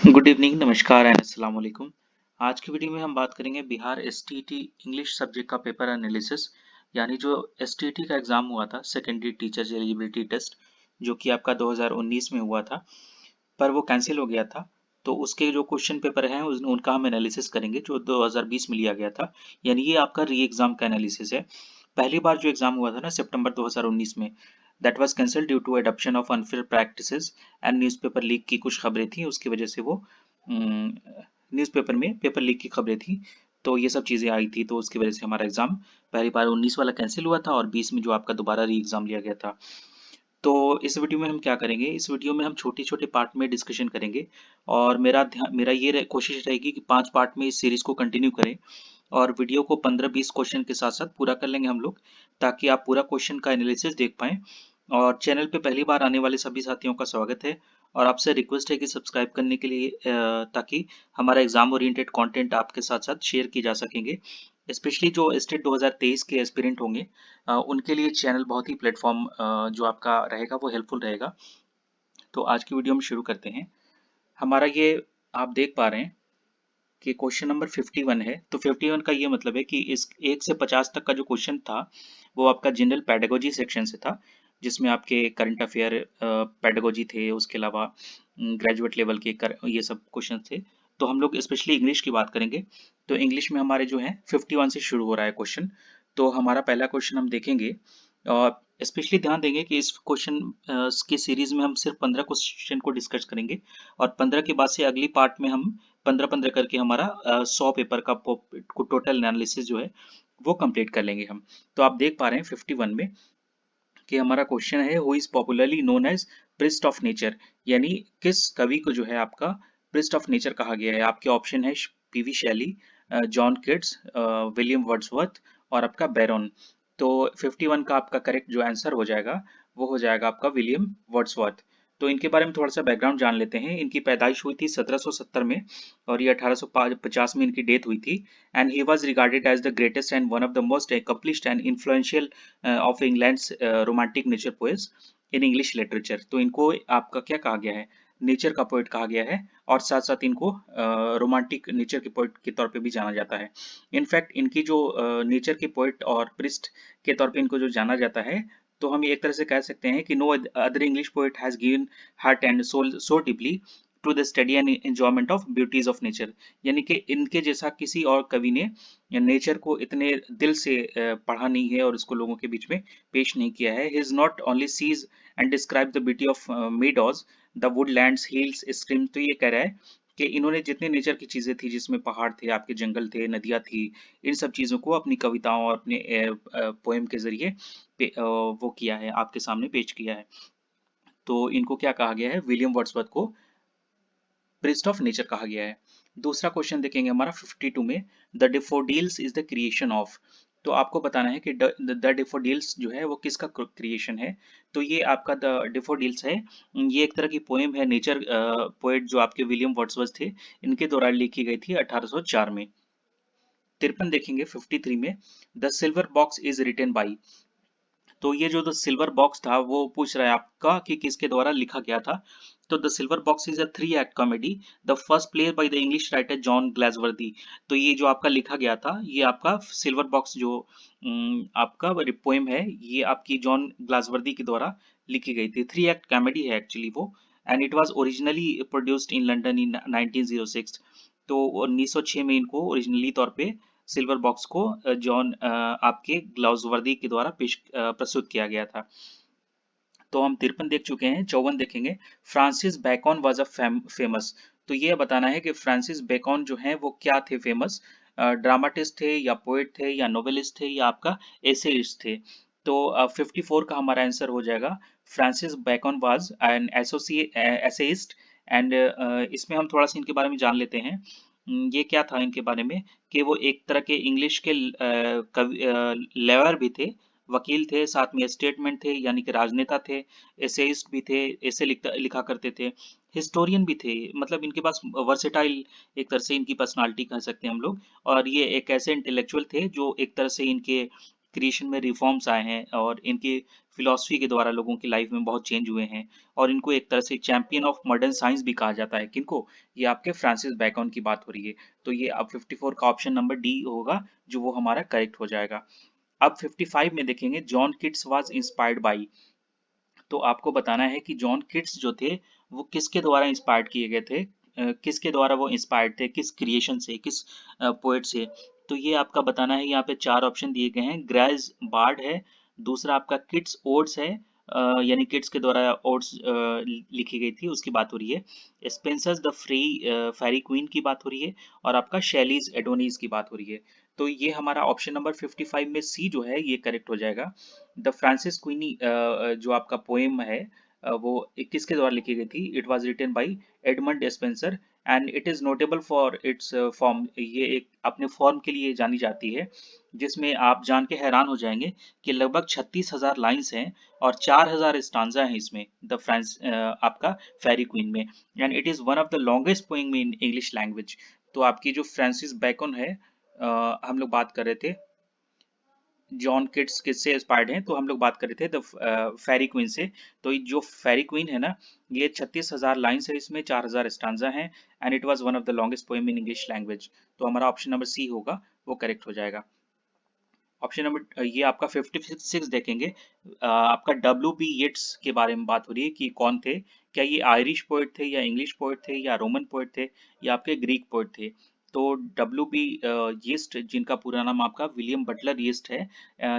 Good evening, नमस्कार and अस्सलाम वालेकुम। आज की वीडियो में हम बात करेंगे बिहार एसटीईटी इंग्लिश सब्जेक्ट का पेपर एनालिसिस, यानी जो एसटीईटी का एग्जाम हुआ था सेकेंडरी टीचर्स एलिजिबिलिटी टेस्ट, जो कि आपका 2019 में हुआ था, पर वो कैंसिल हो गया था। तो उसके जो क्वेश्चन पेपर हैं उनका हम एनालिसिस करेंगे, जो 2020 में लिया गया था। यानी ये आपका री एग्जाम का एनालिसिस है। पहली बार जो एग्जाम हुआ था ना सितंबर 2019 में, that was cancelled due to adoption of unfair practices and newspaper leak की कुछ खबरें थी, उसकी वजह से वो न्यूज़पेपर में पेपर लीक की खबरें थी। तो ये सब चीज़ें आई थी, तो उसकी वजह से हमारा एग्जाम पहली बार 19 वाला कैंसिल हुआ था और 20 में जो आपका दोबारा री एग्जाम लिया गया था। तो इस वीडियो में हम क्या करेंगे, इस वीडियो में हम छोटे-छोटे पार्ट में डिस्कशन करेंगे और मेरा ये कोशिश रहेगी कि 5 पार्ट में इस सीरीज को कंटिन्यू करें और वीडियो को 15-20 क्वेश्चन के साथ-साथ पूरा कर लेंगे हम लोग, ताकि आप पूरा क्वेश्चन का एनालिसिस देख पाएँ। और चैनल पे पहली बार आने वाले सभी साथियों का स्वागत है और आपसे रिक्वेस्ट है कि सब्सक्राइब करने के लिए, ताकि हमारा एग्जाम ओरिएंटेड कंटेंट आपके साथ-साथ शेयर किए जा सकेंगे। स्पेशली जो स्टेट 2023 के एस्पिरेंट होंगे, उनके लिए चैनल बहुत ही प्लेटफॉर्म जो आपका रहेगा वो हेल्पफुल रहेगा। तो आज की वीडियो हम शुरू करते हैं। हमारा ये आप देख पा रहे हैं कि क्वेश्चन नंबर 51 है। तो 51 का ये मतलब है कि इस 1 से 50 तक का जो क्वेश्चन था वो आपका जनरल पेडागोजी सेक्शन से था, जिसमें आपके करंट अफेयर पेडागोजी थे, उसके अलावा ग्रेजुएट लेवल के ये सब क्वेश्चन थे। तो हम लोग स्पेशली इंग्लिश की बात करेंगे। तो इंग्लिश में हमारे जो है 51 से शुरू हो रहा है क्वेश्चन। तो हमारा पहला क्वेश्चन हम देखेंगे और स्पेशली ध्यान देंगे कि इस क्वेश्चन की सीरीज में हम सिर्फ 15 क्वेश्चन को डिस्कस करेंगे और 15 के बाद से अगली पार्ट में हम 15-15 करके हमारा 100 पेपर का टोटल एनालिसिस जो है वो कंप्लीट कर लेंगे हम। तो आप देख पा रहे हैं 51 में कि हमारा क्वेश्चन है, who is popularly known as priest of nature, यानी किस कवि को जो है आपका प्रिस्ट ऑफ नेचर कहा गया है। आपके ऑप्शन है पीवी शैली, जॉन किट्स, विलियम वर्ड्सवर्थ और आपका बैरन। तो 51 का आपका करेक्ट जो आंसर हो जाएगा वो हो जाएगा आपका विलियम वर्ड्सवर्थ। तो इनके बारे में थोड़ा सा बैकग्राउंड जान लेते हैं। इनकी पैदाइश हुई थी 1770 में और ये 1850 में इनकी डेथ हुई थी। And he was regarded as the greatest and one of the most accomplished and influential of England's romantic nature poets in English literature. तो इनको आपका क्या कहा गया है, नेचर का पोएट कहा गया है और साथ साथ इनको रोमांटिक नेचर के पोएट के तौर पे भी जाना जाता है। इनफैक्ट इनकी जो नेचर के पोएट और प्रिस्ट के तौर पे इनको जो जाना जाता है, तो हम एक तरह से कह सकते हैं कि no other English poet has given heart and soul so deeply to the study and enjoyment of beauties of nature, यानी कि इनके जैसा किसी और कवि ने नेचर को इतने दिल से पढ़ा नहीं है और इसको लोगों के बीच में पेश नहीं किया है। He is not only sees and describe the beauty of meadows, the woodlands, hills, stream. तो ये कह रहा है कि इन्होंने जितने नेचर की चीजें थी, जिसमें पहाड़ थे, आपके जंगल थे, नदियां थी, इन सब चीजों को अपनी कविताओं और अपने पोएम के जरिए वो किया है, आपके सामने पेश किया है। तो इनको क्या कहा गया है, विलियम वर्ड्सवर्थ को प्रिस्ट ऑफ नेचर कहा गया है। दूसरा क्वेश्चन देखेंगे हमारा 52 में, the daffodils is the creation of. तो आपको बताना है कि द डेफोडिल्स जो है वो किसका क्रिएशन है। तो ये आपका द डेफोडिल्स है, ये एक तरह की पोएम है, नेचर पोएट जो आपके विलियम वर्ड्सवर्थ थे, इनके द्वारा लिखी गई थी 1804 में। 53 देखेंगे 53 में, the silver box is written by. तो ये जो द सिल्वर बॉक्स था वो पूछ रहा है आपका कि किसके द्वारा लिखा गया था। तो the silver box is a 3 act comedy, the first play by the English writer John Galsworthy. तो ये जो आपका लिखा गया था, ये आपका सिल्वर बॉक्स जो आपका पोएम है, ये आपकी जॉन ग्लासवर्दी के द्वारा लिखी गई थी। 3 एक्ट कॉमेडी है एक्चुअली वो, and it was originally produced in London इन 1906। तो 1906 में इनको ओरिजिनली तौर पे सिल्वर बॉक्स को जॉन आपके ग्लाउसवर्दी के द्वारा प्रस्तुत किया गया था। तो हम 53 देख चुके हैं, 54 देखेंगे, Francis Bacon was a famous. तो ये बताना है कि फ्रांसिस बेकन जो है वो क्या थे फेमस, ड्रामाटिस्ट थे या पोएट थे या नोवेलिस्ट थे या आपका एसेइस्ट थे। तो 54 का हमारा आंसर हो जाएगा, Francis Bacon was an essayist. And इसमें हम थोड़ा सा इनके बारे में जान लेते हैं। ये क्या था इनके बारे में, कि वो एक तरह के इंग्लिश के लॉयर भी थे, वकील थे, साथ में स्टेटमेंट थे, यानी कि राजनेता थे, एसेइस्ट भी थे, ऐसे लिखा करते थे, हिस्टोरियन भी थे। मतलब इनके पास वर्सेटाइल एक तरह से इनकी पर्सनालिटी कह सकते हैं हम लोग। और ये एक ऐसे इंटेलेक्चुअल थे जो एक तरह से इनके क्रिएशन में रिफॉर्म्स आए हैं और इनके फिलॉसफी के द्वारा लोगों की लाइफ में बहुत चेंज हुए हैं और इनको एक तरह से चैंपियन ऑफ मॉडर्न साइंस भी कहा जाता है। किनको? ये आपके फ्रांसिस बैकन की बात हो रही है। तो ये अब 54 का ऑप्शन नंबर डी होगा, जो वो हमारा करेक्ट हो जाएगा। अब 55 में देखेंगे, John Keats was inspired by. तो आपको बताना है कि जॉन किट्स जो थे वो किसके द्वारा इंस्पायर्ड किए गए थे, किसके द्वारा वो इंस्पायर्ड थे, किस क्रिएशन से, किस पोएट से। तो ये आपका बताना है। यहाँ पे चार ऑप्शन दिए गए हैं। ग्रैज बार्ड है, दूसरा आपका किट्स ओड्स है, यानी किट्स के द्वारा ओड्स लिखी गई थी, उसकी बात हो रही है। Spenser's the free fairy queen की बात हो रही है, और आपका शेलीज एडोनीज की बात हो रही है। तो ये हमारा ऑप्शन नंबर 55 में सी जो है ये करेक्ट हो जाएगा। द फ्रांसिस क्वीनी जो आपका पोएम है, वो किसके द्वारा लिखी गई थी? It was written by Edmund Spenser and it is notable for its form. ये एक अपने फॉर्म के लिए जानी जाती है, जिसमें आप जान के हैरान हो जाएंगे कि लगभग 36,000 लाइंस हैं और 4,000 स्टांजा हैं इसमें, द फ्रांस आपका फेरी क्वीन में। And it is one of the longest poem in English language. तो आपकी जो फ्रांसिस बैकन है, हम लोग बात कर रहे थे जॉन किट्स किससे इंस्पायर्ड हैं, तो हम लोग बात कर रहे थे द फेरी क्वीन से। तो ये जो फेरी क्वीन है ना, ये 36,000 लाइन्स है, इसमें 4,000 स्टांजा हैं and it was one of the longest poem in English language. तो हमारा ऑप्शन नंबर सी होगा, वो करेक्ट हो जाएगा। ऑप्शन नंबर ये आपका 56 देखेंगे। आपका डब्ल्यू बी येट्स के बारे में बात हो रही है कि कौन थे। क्या ये आयरिश पोएट थे, या इंग्लिश पोएट थे, या रोमन पोएट थे, या आपके ग्रीक पोएट थे? तो डब्ल्यू बी येट्स, जिनका पूरा नाम आपका विलियम बटलर येट्स है,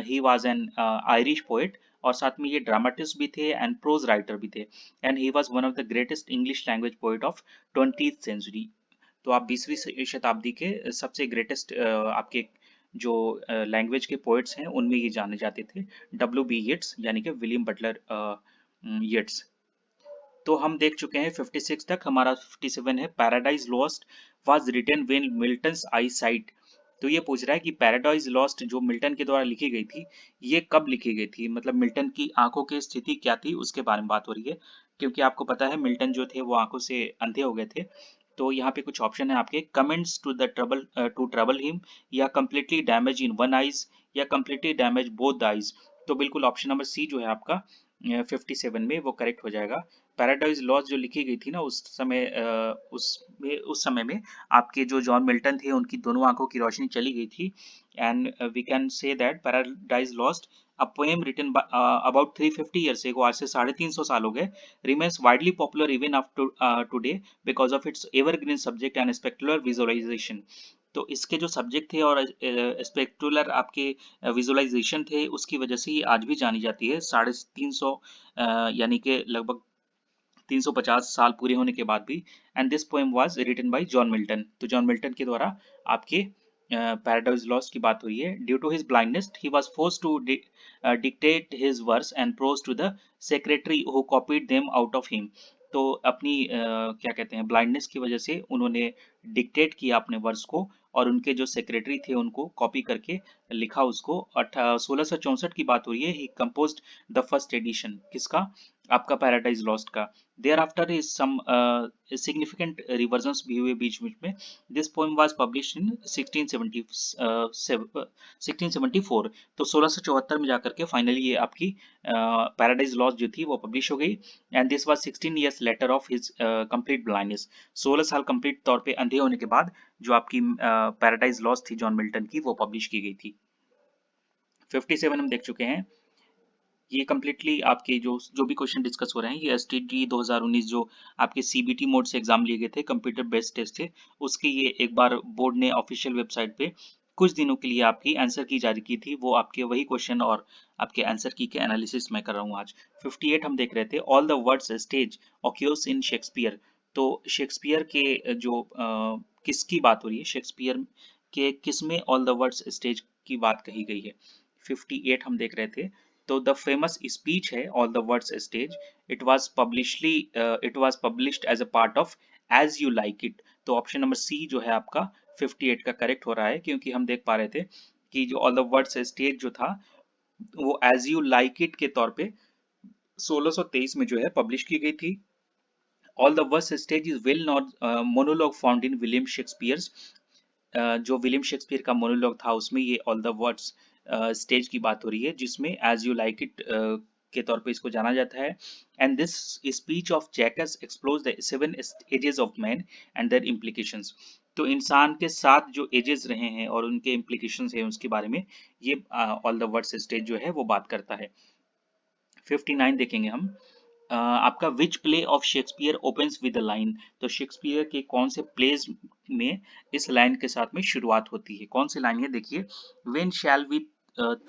he was an Irish poet, और साथ में ये ड्रामाटिस्ट भी थे एंड प्रोज राइटर भी थे। And he was one of the greatest English language poet of 20th century. तो आप 20वीं शताब्दी के सबसे ग्रेटेस्ट आपके जो लैंग्वेज के पोएट्स हैं उनमें ये जाने जाते थे, डब्ल्यू बी येट्स यानी कि विलियम बटलर येट्स। तो हम देख चुके हैं 56 तक। हमारा 57 है, Paradise Lost was written when Milton's eyesight. तो ये पूछ रहा है कि पैराडाइज लॉस्ट जो मिल्टन के द्वारा लिखी गई थी, ये कब लिखी गई थी, मतलब मिल्टन की आंखों की स्थिति क्या थी उसके बारे में बात हो रही है। क्योंकि आपको पता है मिल्टन जो थे वो आंखों से अंधे हो गए थे। तो यहाँ पे कुछ ऑप्शन है आपके, comments to the trouble to trouble him, या completely damage in one eyes, या completely damage both the eyes. तो बिल्कुल ऑप्शन नंबर सी जो है आपका 57 में वो करेक्ट हो जाएगा। पैराडाइज लॉस्ट जो लिखी गई थी ना उस समय, उस समय में आपके जो जॉन मिल्टन थे उनकी दोनों आंखों की रोशनी चली गई थी। And we can say that Paradise Lost, a poem written by, about 350 years ago, आज से 350 साल हो गए, remains widely popular even up to today because of its evergreen subject and spectacular visualization। तो इसके जो सब्जेक्ट थे और स्पेक्टुलर आपके विजुअलाइजेशन थे, उसकी वजह से ये आज भी जानी जाती है 350, यानी कि लगभग 350 साल पूरे होने के बाद भी। And this poem was written by John Milton. तो जॉन मिल्टन के द्वारा आपके पैराडाइज लॉस्ट की बात हुई है। Due to his blindness he was force to dictate his verse and prose to the secretary who copied them out of him. तो अपनी क्या कहते हैं, ब्लाइंडनेस की वजह से उन्होंने डिक्टेट किया अपने वर्स को, और उनके जो सेक्रेटरी थे उनको कॉपी करके लिखा उसको। 1664 की बात हो रही है। He composed the first edition किसका? आपका पैराडाइज लॉस्ट का। There after is some significant revisions भी हुए बीच बीच में। This poem was publish in 1674। तो 1674 में जाकर के फाइनली ये आपकी पैराडाइज लॉस्ट जो थी वो पब्लिश हो गई। And this was 16 years later of his complete blindness. 16 साल कंप्लीट तौर पे अंधे होने के बाद जो आपकी पैराडाइज लॉस्ट थी जॉन मिल्टन की, वो पब्लिश की गई थी। 57 हम देख चुके हैं। ये कम्प्लीटली आपके जो भी क्वेश्चन डिस्कस हो रहे हैं, ये एसटीटी 2019 जो आपके सीबीटी मोड से एग्जाम लिए गए थे, कंप्यूटर बेस्ड टेस्ट थे, उसके ये एक बार बोर्ड ने ऑफिशियल वेबसाइट पे कुछ दिनों के लिए आपकी आंसर की जारी की थी। वो आपके वही क्वेश्चन और आपके आंसर की के एनालिसिस मैं कर रहा हूँ आज। 58 हम देख रहे थे, all the words stage occurs in Shakespeare. तो शेक्सपियर के जो किसकी बात हो रही है, शेक्सपियर के किस में ऑल द वर्ड्स स्टेज की बात कही गई है? 58 हम देख रहे थे। तो द फेमस स्पीच है all the words stage, it was published as a part of As You Like It. तो ऑप्शन नंबर सी जो है आपका 58 का करेक्ट हो रहा है, क्योंकि हम देख पा रहे थे कि जो ऑल द वर्ड्स स्टेज जो था वो एज यू लाइक इट के तौर पे 1623 में जो है पब्लिश की गई थी। All the words stage is well not monologue found in William Shakespeare's. जो विलियम शेक्सपियर का मोनोलॉग था उसमें ये ऑल द वर्ड्स स्टेज की बात हो रही है, जिसमें एज यू लाइक इट के तौर पे इसको जाना जाता है। And this speech of Jaques explores the 7 ages of man and their implications. तो इंसान के 7 जो एजेस रहे हैं और उनके इम्प्लीकेशंस हैं उसके बारे में ये ऑल द वर्ड्स स्टेज जो है वो बात करता है। 59 देखेंगे हम। आपका which play of Shakespeare opens with a line. तो शेक्सपियर के कौन से प्लेस में इस लाइन के साथ में शुरुआत होती है, कौन सी लाइन है देखिए। When shall we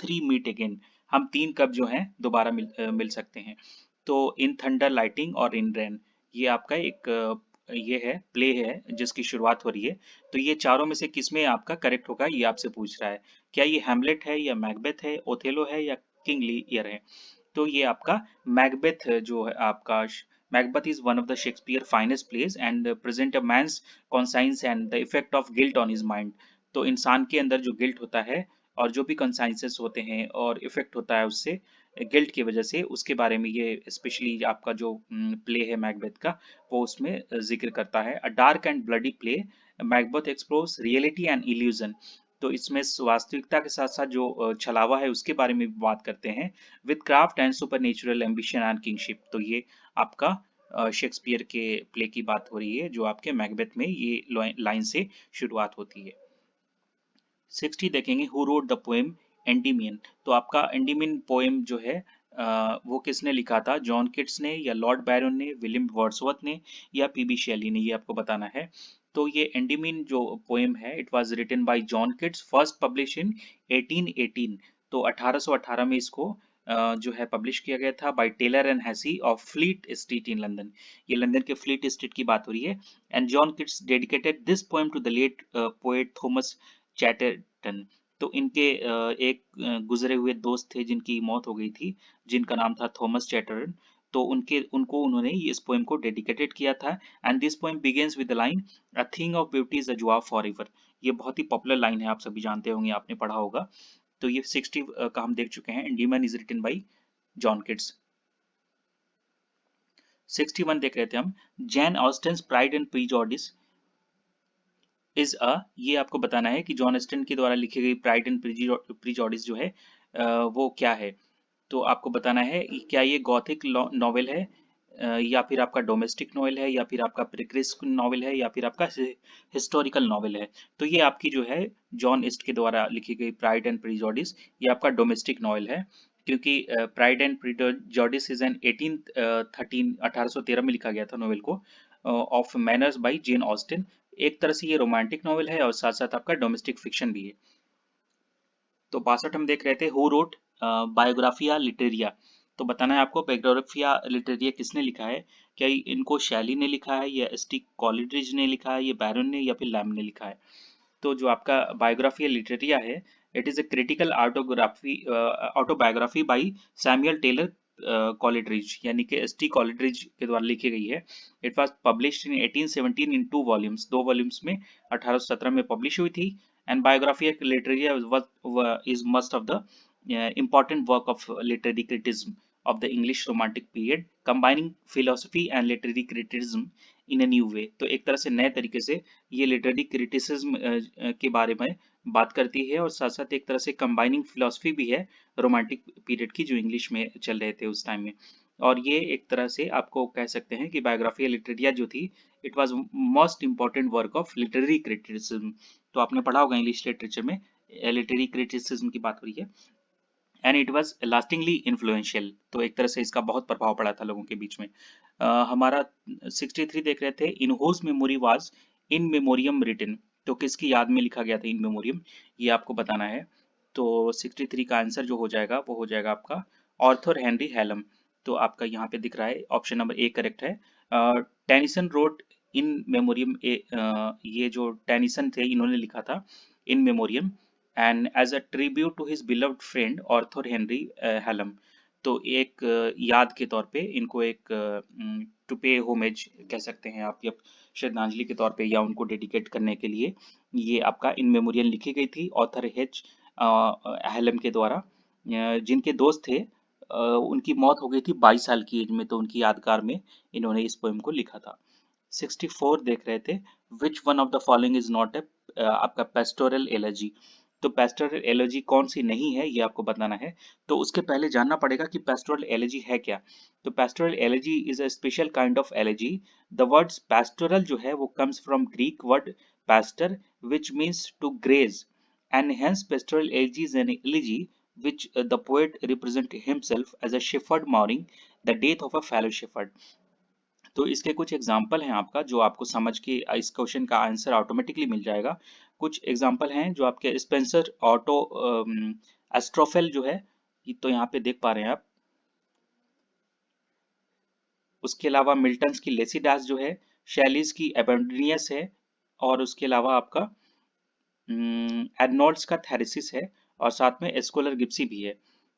three meet again. हम तीन कब जो हैं दोबारा मिल सकते हैं। तो इन थंडर लाइटिंग और इन रेन, ये आपका एक ये है प्ले है जिसकी शुरुआत हो रही है। तो ये चारों में से किस में आपका करेक्ट होगा ये आपसे पूछ रहा है। क्या ये हैमलेट है या मैकबेथ है, ओथेलो है या किंग लियर है। तो ये आपका मैकबेथ जो है आपका। Macbeth is one of the Shakespeare finest plays and present a man's conscience and the effect of guilt on his mind. तो इंसान के अंदर जो गिल्ट होता है और जो भी कॉन्साइंसेस होते हैं और इफेक्ट होता है उससे गिल्ट की वजह से, उसके बारे में ये स्पेशली आपका जो प्ले है मैकबेथ का वो उसमें जिक्र करता है। अ dark and bloody play, Macbeth explores reality and illusion. तो इसमें वास्तविकता के साथ साथ जो छलावा है उसके बारे में भी बात करते हैं। With craft and supernatural ambition and kingship. तो ये आपका शेक्सपियर के प्ले की बात हो रही है जो आपके मैकबेथ में ये लाइन से शुरुआत होती है। 60 देखेंगे। Who wrote the poem Endymion. तो आपका एंडीमियन पोएम जो है वो किसने लिखा था, जॉन किट्स ने या लॉर्ड बैरन ने, विलियम वर्ड्सवर्थ ने या पीबी शेली ने, ये आपको बताना है। तो ये एंडीमियन जो पोएम है it was written by John Keats, first publish in 1818। तो 1818 में इसको जो है पब्लिश किया गया था by Taylor and Hessey of Fleet Street in London. ये लंदन के फ्लीट स्ट्रीट की बात हो रही है। And John Keats dedicated this poem to the late poet Thomas Chatterton. तो इनके एक गुजरे हुए दोस्त थे जिनकी मौत हो गई थी, जिनका नाम था थॉमस चैटरटन। तो उनको उन्होंने इस पोएम को डेडिकेटेड किया था। And this poem begins with the line, a thing of beauty is a joy forever. ये बहुत ही पॉपुलर लाइन है, आप सभी जानते होंगे, आपने पढ़ा होगा। तो ये 60 का हम देख चुके हैं। Endymion is written by John Keats. 61 देख रहे थे हम। Jane Austen's Pride and Prejudice is a, ये आपको बताना है कि जॉन ऑस्टन के द्वारा लिखी गई प्राइड एंड प्रीजुडिस जो है वो क्या है। तो आपको बताना है क्या ये गॉथिक नॉवेल है, या फिर आपका डोमेस्टिक नॉवेल है, या फिर आपका प्रिक्रिस्ट नॉवेल है, या फिर आपका हिस्टोरिकल नॉवेल है। तो ये आपकी जो है जॉन ईस्ट के द्वारा लिखी गई प्राइड एंड प्रिजुडिस ये आपका डोमेस्टिक नॉवेल है। क्योंकि Pride and Prejudice is an 1813 में लिखा गया था नॉवेल को, of manners by Jane Austen. एक तरह से ये रोमांटिक नॉवेल है और साथ साथ आपका डोमेस्टिक फिक्शन भी है। तो 62 हम देख रहे थे। Who wrote Biographia Literaria. तो बताना है आपको बायोग्राफिया लिटरेरिया किसने लिखा है। क्या इनको शैली ने लिखा है, या एस टी कॉलरिज ने लिखा है, या बैरन ने, या फिर लैम ने लिखा है। तो जो आपका बायोग्राफिया लिटरेरिया है it is a critical autobiography by Samuel Taylor Coleridge, यानी कि एस टी कॉलेड्रिज के द्वारा लिखी गई है। It was published in 1817 in 2 volumes, 2 volumes में 1817 में पब्लिश हुई थी। And Biographia Literaria is most of the important work of literary criticism of the English Romantic period, combining philosophy and literary criticism in a new way। तो एक तरह से नए तरीके से ये लिटरेरी क्रिटिसिज्म के बारे में बात करती है और साथ साथ एक तरह से कंबाइनिंग फिलोसफी भी है रोमांटिक पीरियड की जो इंग्लिश में चल रहे थे उस टाइम में। और ये एक तरह से आपको कह सकते हैं कि बायोग्राफिया लिटरेरिया जो थी it was most important work of literary criticism. तो आपने पढ़ा होगा इंग्लिश लिटरेचर में लिटरेरी क्रिटिसिज्म की बात हो रही है। And it was lastingly influential. तो एक तरह से इसका बहुत प्रभाव पड़ा था लोगों के बीच में। हमारा 63 देख रहे थे। In whose memory was In Memoriam written. तो किसकी याद में लिखा गया था इन मेमोरियम, ये आपको बताना है। तो 63 का आंसर जो हो जाएगा वो हो जाएगा आपका ऑर्थर हेनरी हेलम। तो आपका यहाँ पे दिख रहा है ऑप्शन नंबर ए करेक्ट है। Tennyson wrote In Memoriam A, ये जो टेनिसन थे इन्होंने लिखा था In Memoriam and as a tribute to his beloved friend Arthur Henry Hallam. तो एक याद के तौर पे इनको एक टू पे होमेज कह सकते हैं आप, या श्रद्धांजलि के तौर पे, या उनको डेडिकेट करने के लिए ये आपका इन मेमोरियल लिखी गई थी ऑथर एच हेलम के द्वारा। जिनके दोस्त थे उनकी मौत हो गई थी 22 साल की एज में, तो उनकी यादगार में इन्होंने इस पोएम को लिखा था। 64 देख रहे थे। Which one of the following is not a आपका पेस्टोरल एलर्जी। तो पेस्टोरल एलर्जी कौन सी नहीं है ये आपको बताना है। तो उसके पहले जानना पड़ेगा कि पेस्टोरल एलर्जी है क्या। तो pastoral allergy is a special kind of allergy. The word pastoral जो है वो comes from Greek word pastor, which means to graze, and hence pastoral elegy is an elegy which the poet represent himself as a shepherd mourning the death of a fellow shepherd। तो इसके कुछ example हैं आपका जो आपको समझ के इस क्वेश्चन का आंसर ऑटोमेटिकली मिल जाएगा। कुछ एग्जाम्पल हैं जो आपके स्पेंसर ऑटो एस्ट्रोफेल जो है, ये तो यहाँ पे देख पा रहे हैं आप। उसके अलावा मिल्टन्स की लेसिडास जो है, शैलीज की एबेंडनियस है, और उसके अलावा आपका एडनॉल्ड्स का थेरेसिस है, और साथ में एस्कोलर गिप्सी भी है।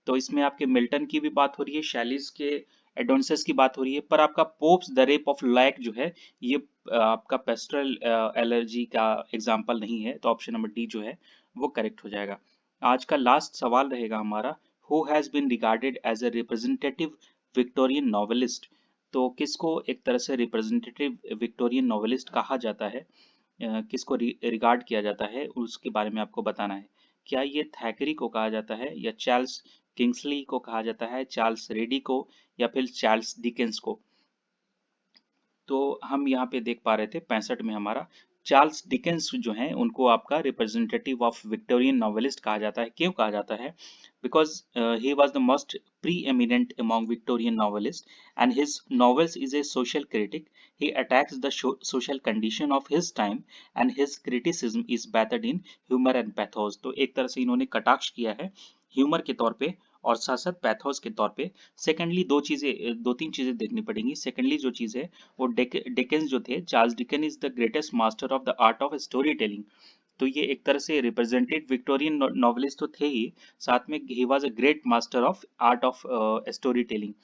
तो इसमें आपके मिल्टन की भी बात हो रही है, शैलीज के एडोनिसस की बात हो रही है, पर आपका Pope's The Rape of Lock जो है ये आपका पेस्टरल एलर्जी का एग्जाम्पल नहीं है। तो ऑप्शन नंबर डी जो है वो करेक्ट हो जाएगा। आज का लास्ट सवाल रहेगा हमारा, who has been regarded as a representative Victorian novelist. तो किसको एक तरह से रिप्रेजेंटेटिव विक्टोरियन नॉवेलिस्ट कहा जाता है, किसको रिगार्ड किया जाता है, उसके बारे में आपको बताना है। क्या ये थैकरी को कहा जाता है, या चार्ल्स किंग्सली को कहा जाता है, चार्ल्स रेडी को, या फिर चार्ल्स डिकेंस को। तो हम यहाँ पे देख पा रहे थे 65 में हमारा चार्ल्स डिकेंस जो हैं उनको आपका रिप्रेजेंटेटिव ऑफ विक्टोरियन नॉवेलिस्ट कहा जाता है। क्यों कहा जाता है? Because he was the most pre eminent among Victorian novelist, and his novels is a social critic. He attacks the social condition of his time, and his criticism is bathed in humor and pathos। तो एक तरह से इन्होंने कटाक्ष किया है humour के तौर पे और साथ साथ पैथोस के तौर पे। सेकेंडली दो तीन चीजें देखनी पड़ेंगी। सेकेंडली जो चीज है वो डिकेंस जो थे, Charles Dicken is the greatest master of the art of story telling. तो ये एक तरह से रिप्रेजेंटेड विक्टोरियन नॉवेलिस्ट तो थे ही, साथ में he was a great master of art of story telling.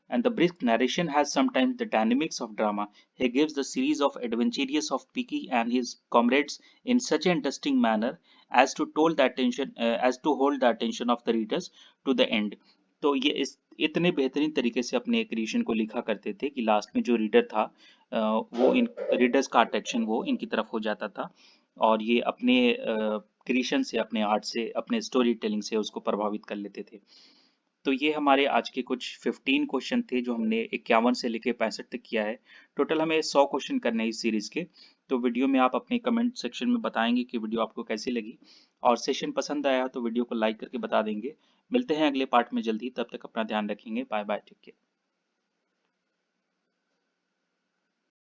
And the brisk narration has sometimes the dynamics of drama. He gives the series of adventures of Peaky and his comrades in such an interesting manner as to hold the attention of the readers to the end। तो ये इस इतने बेहतरीन तरीके से अपने creation को लिखा करते थे कि लास्ट में जो रीडर था वो इन रीडर्स का अट्रैक्शन वो इनकी तरफ हो जाता था, और ये अपने क्रिएशन से, अपने आर्ट से, अपने स्टोरी टेलिंग से उसको प्रभावित कर लेते थे। तो ये हमारे आज के कुछ 15 क्वेश्चन थे जो हमने 51 से लेके 65 तक किया है। टोटल हमें 100 क्वेश्चन करने हैं इस सीरीज के। तो वीडियो में आप अपने कमेंट सेक्शन में बताएंगे कि वीडियो आपको कैसी लगी, और सेशन पसंद आया तो वीडियो को लाइक करके बता देंगे। मिलते हैं अगले पार्ट में जल्दी, तब तक अपना ध्यान रखेंगे। Bye bye, take care.